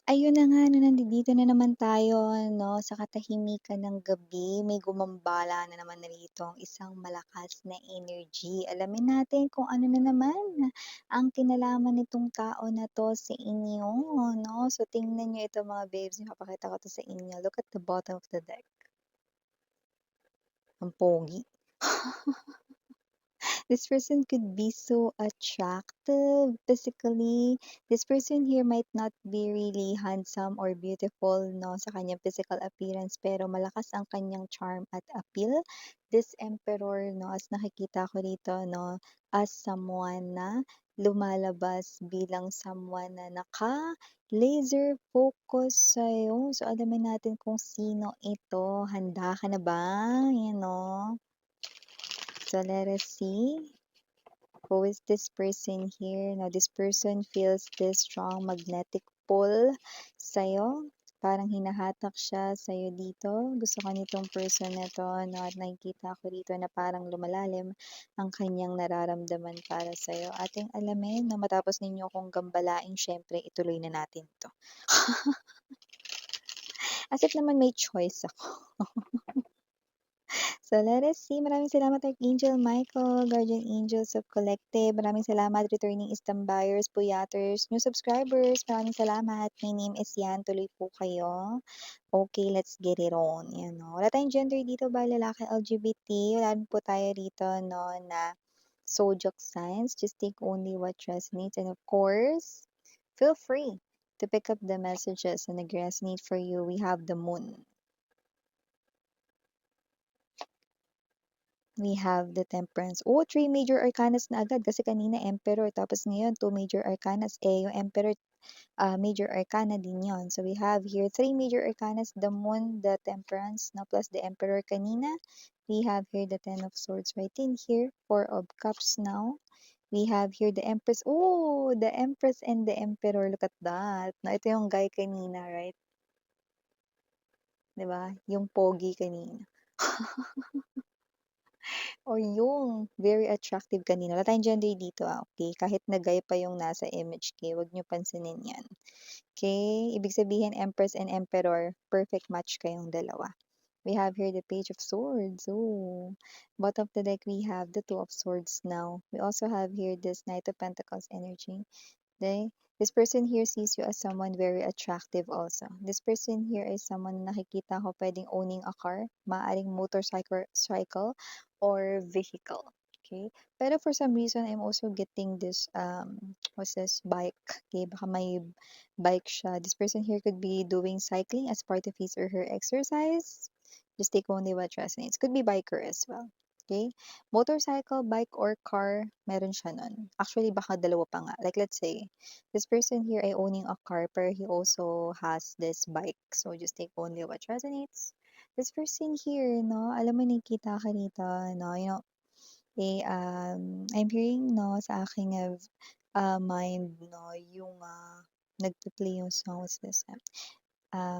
Ayun na nga 'no, nandito na naman tayo 'no, sa katahimikan ng gabi. May gumambala na naman ritong isang malakas na energy. Alamin natin kung ano na naman ang kinalaman nitong tao na 'to sa inyo 'no. So tingnan niyo ito mga babes, ipapakita ko 'to sa inyo. Look at the bottom of the deck, ang pogi. This person could be so attractive physically. This person here might not be really handsome or beautiful, no, sa kanyang physical appearance, pero malakas ang kanyang charm at appeal. This emperor, no, as nakikita ko dito, no, as someone na lumalabas bilang someone na laser focus sa'yo. So, alamin natin kung sino ito. Handa ka na ba? Yan, no? So, let us see. Who is this person here? Now, this person feels this strong magnetic pull sa'yo. Parang hinahatak siya sa'yo dito. Gusto ka nitong person na to, no? At nakikita ko dito na parang lumalalim ang kanyang nararamdaman para sa'yo. Ating alamin na matapos ninyo kung gambalain, syempre, ituloy na natin to. As if naman may choice ako. So, let us see. Maraming salamat Archangel Michael, Guardian Angels of Collective. Maraming salamat returning Istam buyers, Puyaters, new subscribers. Maraming salamat. My name is Yan. Tuloy po kayo. Okay, let's get it on. Yan, no? Wala tayong gender dito ba, lalaki, LGBT. Wala rin po tayo rito, no, na zodiac signs. Just take only what resonates. And of course, feel free to pick up the messages na nag-resonate for you. We have the moon. We have the Temperance. Oh, 3 major arcanas na agad kasi kanina Emperor tapos ngayon 2 major arcanas. Yung Emperor, major arcana din yon. So we have here 3 major arcanas, the Moon, the Temperance, no, plus the Emperor kanina. We have here the Ten of Swords right in here, Four of Cups now. We have here the Empress. Oh, the Empress and the Emperor. Look at that. No, ito yung guy kanina, right? 'Di ba? Yung pogi kanina. Or yung very attractive kanina. Wala tayong gender dito, okay? Kahit na guy pa yung nasa image, okay? Huwag niyo pansinin yan. Okay? Ibig sabihin, Empress and Emperor, perfect match kayong dalawa. We have here the Page of Swords. Oh, bottom of the deck, we have the Two of Swords now. We also have here this Knight of Pentacles energy. Okay? This person here sees you as someone very attractive also. This person here is someone na nakikita ko pwedeng owning a car, maaring motorcycle cycle, or vehicle. Okay? Pero for some reason, I'm also getting this, what's this, bike. Okay? Baka may bike siya. This person here could be doing cycling as part of his or her exercise. Just take only what resonates. Could be biker as well. Okay? Motorcycle, bike, or car, meron siya nun. Actually, baka dalawa pa nga. Like, let's say, this person here ay owning a car, pero he also has this bike. So, just take only what resonates. This person here, no, alam mo, nakikita ka rito, no, I'm hearing, no, sa aking mind, no, yung nagpe-play yung song, what's this?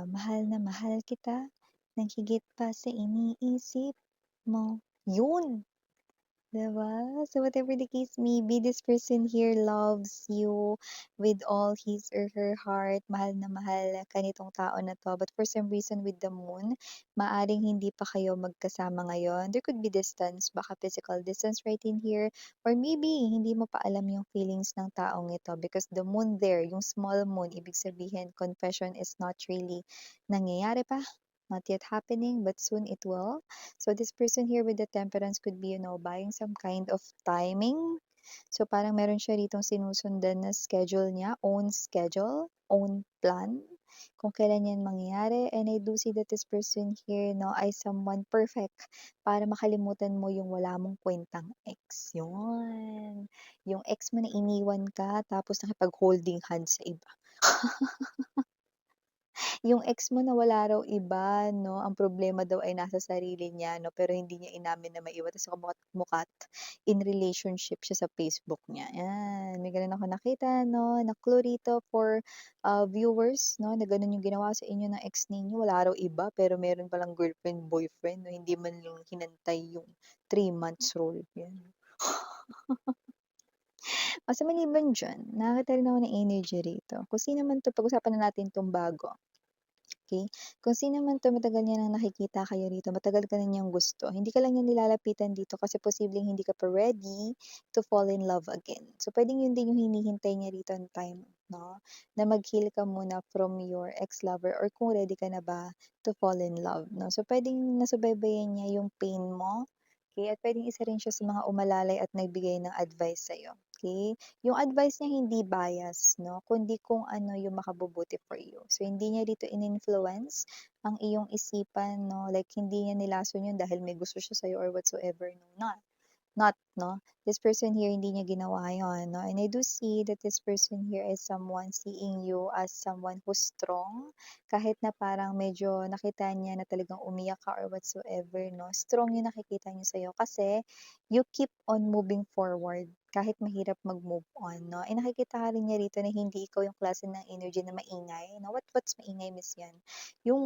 Mahal na mahal kita, nang higit pa sa iniisip mo. Yun! 'Di ba? So whatever the case may be, this person here loves you with all his or her heart. Mahal na mahal ka nitong tao na 'to. But for some reason with the moon, maaring hindi pa kayo magkasama ngayon. There could be distance, baka physical distance right in here. Or maybe hindi mo pa alam yung feelings ng taong ito because the moon there, yung small moon, ibig sabihin confession is not really nangyayari pa. Not yet happening, but soon it will. So this person here with the temperance could be, buying some kind of timing. So parang meron siya ritong sinusundan na schedule niya, own plan, kung kailan yan mangyayari. And I do see that this person here, no, ay someone perfect para makalimutan mo yung wala mong kwentang ex. Yun. Yung ex mo na iniwan ka, tapos nakipag-holding hands sa iba. Yung ex mo na wala raw iba 'no, ang problema daw ay nasa sarili niya 'no, pero hindi niya inamin na may iba ta's kamukat-mukat in relationship siya sa Facebook niya, 'yan. May gano'n ako nakita 'no, na clue rito for, viewers 'no, na gano'n yung ginawa sa inyo ng ex ninyo, wala raw iba pero meron palang girlfriend, boyfriend 'no, hindi man lang hinantay yung 3 months rule, 'yan. O sa maliban diyan, nakakita rin ako ng energy rito. Kung sino man 'to, pag-usapan na natin 'tong bago, okey? Kung sino man 'to, matagal niya ng nakikita kayo rito, matagal ka na niyang gusto. Hindi ka lang niya nilalapitan dito kasi posibleng hindi ka pa ready to fall in love again. So, puwedeng yun din yung hinihintay niya rito ng time 'no, na mag-heal ka muna from your ex-lover or kung ready ka na ba to fall in love 'no. So, puwedeng nasubaybayan niya yung pain mo, okey, at puwedeng isa rin siya sa mga umalalay at nagbigay ng advice sa'yo, okey? Yung advice niya hindi bias 'no, kundi kung ano yung makabubuti for you. So, hindi niya dito in-influence ang iyong isipan 'no, like hindi niya nilason yun dahil may gusto siya sa'yo or whatsoever, no, not 'no. This person here hindi niya ginawa yun 'no, and I do see that this person here is someone seeing you as someone who's strong, kahit na parang medyo nakita niya na talagang umiyak ka or whatsoever 'no, strong yung nakikita niya sa'yo kasi you keep on moving forward kahit mahirap mag-move on 'no. Eh, nakikita ka rin niya rito na hindi ikaw yung klase ng energy na maingay 'no, what's maingay, Miss yan? Yung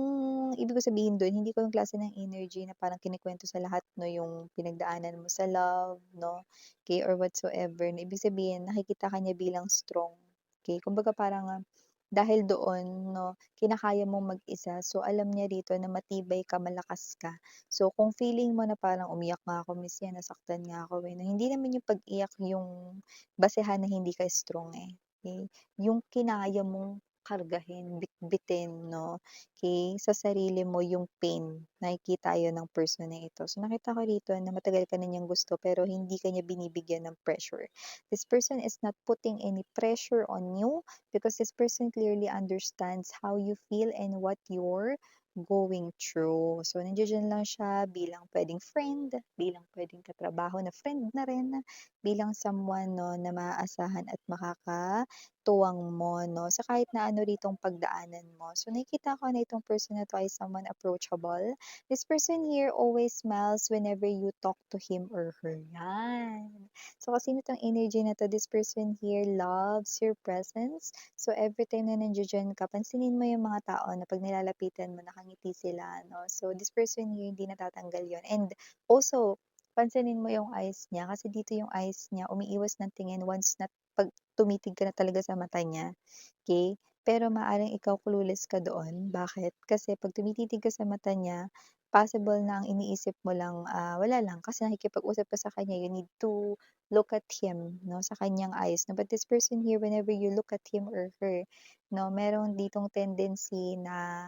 ibig ko sabihin dun, hindi ko yung klase ng energy na parang kinukuwento sa lahat 'no, yung pinagdaanan mo sa love 'no, okey, or whatsoever na ibig sabihin nakikita ka niya bilang strong, okey. Kumbaga parang, dahil doon 'no, kinakaya mong mag-isa, so alam niya rito na matibay ka, malakas ka. So kung feeling mo na parang, "Umiyak nga ako miss yan, nasaktan nga ako, eh," 'no, hindi naman yung pag-iyak yung basehan na hindi ka strong, eh, okey. Yung kinaya mong kargahin, bitbitin 'no, okey, sa sarili mo yung pain, nakikita yun ng person na ito. So nakita ko rito na matagal ka na niyang gusto pero hindi ka niya binibigyan ng pressure. This person is not putting any pressure on you because this person clearly understands how you feel and what you're going through. So nandiya-diyan lang siya bilang puwedeng friend, bilang puwedeng katrabaho na friend na rin, bilang someone 'no na maaasahan at makakatuwang mo 'no, sa kahit na ano ritong pagdaanan mo. So nakikita ko na itong person na 'to ay someone approachable. This person here always smiles whenever you talk to him or her, yan. So kasi nitong energy na 'to, this person here loves your presence. So everytime na nandiya-diyan ka, pansinin mo yung mga tao na 'pag nilalapitan mo nakangiti sila 'no. So this person here hindi natatanggal yun, and also pansinin mo yung eyes niya kasi dito yung eyes niya umiiwas ng tingin once na 'pag tumitig ka na talaga sa mata niya, okey? Pero maaaring ikaw clueless ka doon, bakit? Kasi 'pag tumititig ka sa mata niya, possible na ang iniisip mo lang, wala lang kasi nakikipag-usap ka sa kanya, you need to look at him 'no, sa kanyang eyes 'no. But this person here, whenever you look at him or her 'no, meron ditong tendency na,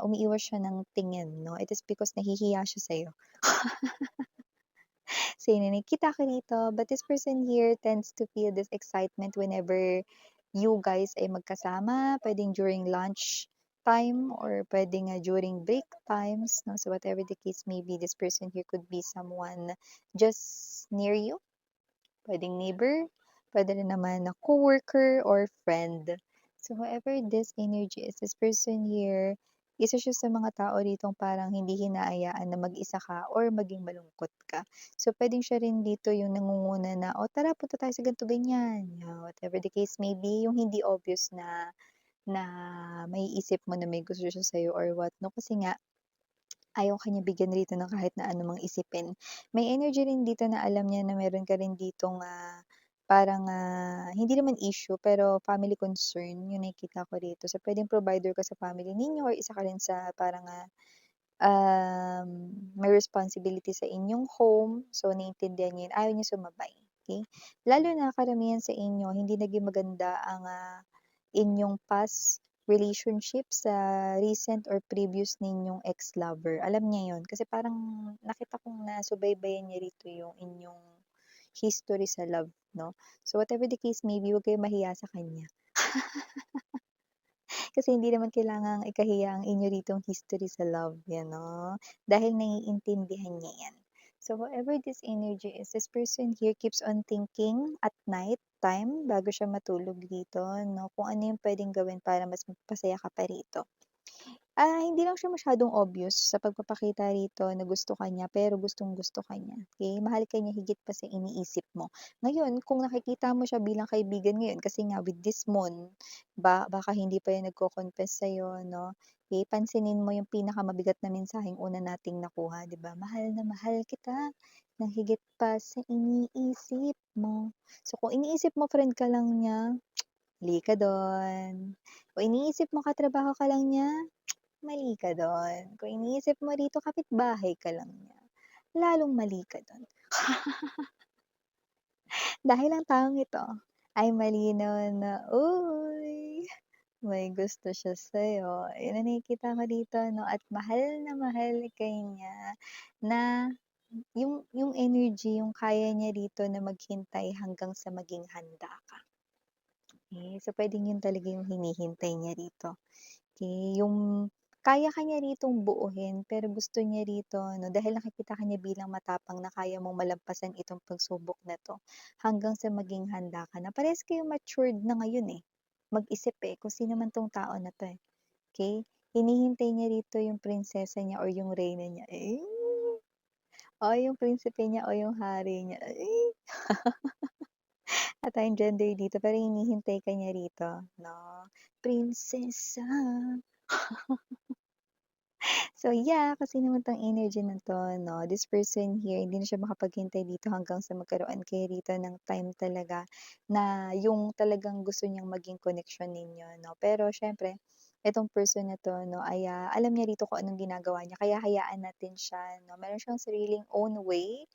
umiiwas siya ng tingin 'no. It is because nahihiya siya sa'yo. Kasi nakikita ko rito, but this person here tends to feel this excitement whenever you guys ay magkasama, puwedeng during lunch time or puwedeng, during break times 'no. So whatever the case may be, this person here could be someone just near you. Puwedeng neighbor, puwede rin naman na coworker or friend. So whoever this energy is, this person here, isa siya sa mga tao ditong parang hindi hinahayaan na mag-isa ka or maging malungkot ka. So puwedeng siya rin dito yung nangunguna na, "O tara punta tayo sa ganito, ganyan." Whatever the case may be, yung hindi obvious na na maiisip mo na may gusto siya sa'yo or what 'no, kasi nga ayaw ka niya bigyan rito ng kahit na anumang isipin. May energy rin dito na alam niya na meron ka rin ditong, parang, hindi naman issue pero family concern yung nakikita ko rito. So, puwedeng provider ka sa family ninyo or isa ka rin sa parang, may responsibility sa inyong home. So, naiintindihan niya yun, ayaw niya sumabay, okey? Lalo na karamihan sa inyo hindi naging maganda ang, inyong past relationship sa recent or previous ninyong ex-lover. Alam niya yun kasi parang nakita kong nasubaybayan niya rito yung inyong history sa love 'no. So, whatever the case may be, huwag kayong mahiya sa kanya. Kasi hindi naman kailangang ikahiya ang inyo ritong history sa love, 'yan 'no, dahil naiintindihan niya 'yan. So whoever this energy is, this person here keeps on thinking at night time bago siya matulog dito 'no, kung ano yung puwedeng gawin para mas magpasaya ka pa rito. Hindi lang siya masyadong obvious sa pagpapakita rito na gusto ka niya, pero gustong-gusto ka niya, okey? Mahal ka niya higit pa sa iniisip mo. Ngayon kung nakikita mo siya bilang kaibigan ngayon kasi nga with this moon, baka hindi pa yan nagko-confess sa'yo 'no, okey? Pansinin mo yung pinakamabigat na mensaheng una nating nakuha, 'di ba? "Mahal na mahal kita." ng higit pa sa iniisip mo. So, kung iniisip mo friend ka lang niya, mali ka dun. Kung iniisip mo katrabaho ka lang niya, mali ka dun. Kung iniisip mo rito kapitbahay ka lang niya, lalong mali ka dun. Dahil ang taong ito ay malinaw na, uy, may gusto siya sa'yo. Yun ang nakikita ko dito 'no at mahal na mahal ka niya na yung energy, yung kaya niya dito na maghintay hanggang sa maging handa ka. Eh, so puwedeng yun talaga yung hinihintay niya rito. Okey, yung kaya ka niya ritong buuhin pero gusto niya rito 'no, dahil nakikita ka niya bilang matapang na kaya mong malampasan itong pagsubok na 'to, hanggang sa maging handa ka na. Parehas kayong matured na ngayon, eh, mag-isip, eh, kung sino man 'tong tao na 'to, eh, okey? Hinihintay niya rito yung prinsesa niya or yung reyna niya, eh, o yung prinsipe niya o yung hari niya, eh, wala tayong gender dito pero hinihintay ka niya rito 'no, prinsesa. So yeah, kasi naman 'tong energy na 'to 'no, this person here hindi na siya makapaghintay dito hanggang sa magkaroon kayo rito ng time talaga na yung talagang gusto niyang maging connection ninyo 'no. Pero siyempre itong person na 'to 'no ay, alam niya rito kung anong ginagawa niya kaya hayaan natin siya 'no. Meron siyang sariling own way.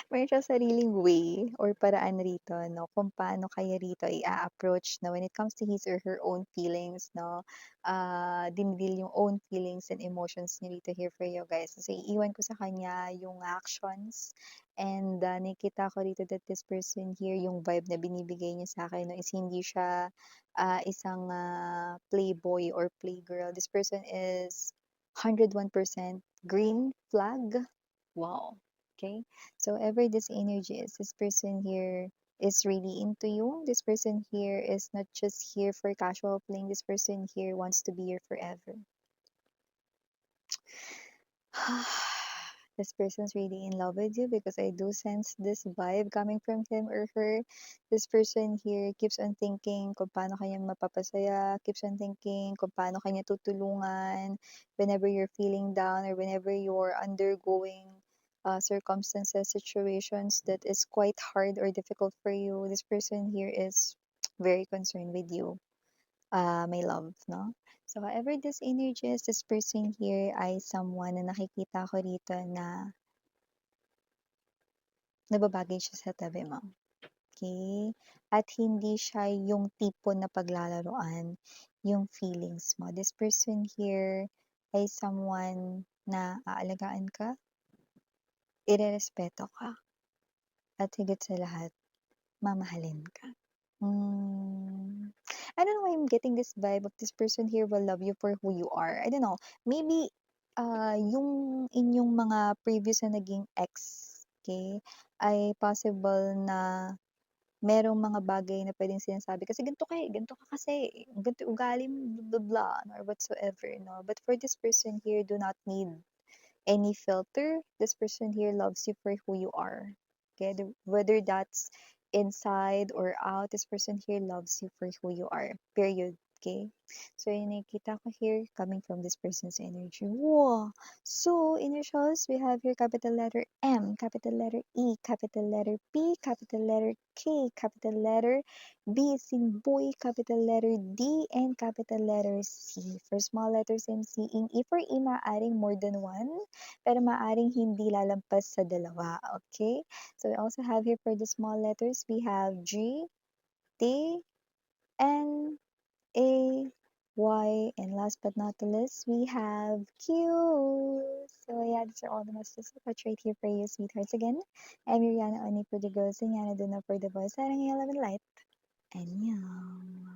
Meron siyang sariling way or paraan rito 'no, kung paano kaya rito i-a-approach 'no, when it comes to his or her own feelings 'no, yung own feelings and emotions niya dito here for you guys. So, iiwan ko sa kanya yung actions and, nakikita ko rito that this person here, yung vibe na binibigay niya sa'kin 'no is hindi siya, isang, playboy or playgirl. This person is 101% green flag. Wow, okay. So ever this energy is this person here is really into you. This person here is not just here for casual playing. This person here wants to be here forever. This person's really in love with you because I do sense this vibe coming from him or her. This person here keeps on thinking kung paano kanya mapapasaya, keeps on thinking kung paano kanya tutulungan whenever you're feeling down or whenever you're undergoing circumstances, situations that is quite hard or difficult for you. This person here is very concerned with you, my love, no? So, however this energy is, this person here ay someone na nakikita ko dito na nababagay siya sa tabi mo. Okay? At hindi siya yung tipo na paglalaruan yung feelings mo. This person here ay someone na aalagaan ka, irerespeto ka, at higit sa lahat, mamahalin ka. Hmm. I don't know why I'm getting this vibe of this person here will love you for who you are. I don't know. Maybe, yung inyong mga previous na naging ex, okay, ay possible na merong mga bagay na puwedeng sinasabi kasi ganito ka, eh, ganito ka kasi, ganito yung ugali mo, blah, blah, blah, or whatsoever 'no. But for this person here, do not need any filter. This person here loves you for who you are. Okay, whether that's inside or out, this person here loves you for who you are. Period. Okay. So yung nakikita ko here coming from this person's energy. Wow. So initials, we have here capital letter M, capital letter E, capital letter P, capital letter K, capital letter B is in boy, capital letter D, and capital letter C. For small letters M, C, in E for E, maaring more than one pero maaring hindi lalampas sa dalawa, okay? So, we also have here for the small letters, we have G, T, N, A, Y, and last but not the least, we have Q. So, yeah, these are all the messages I got right here for you, sweethearts. Again, I'm Yuriana Oni for the girls and Yana Duna for the boys. Sarang love and light. And yeah.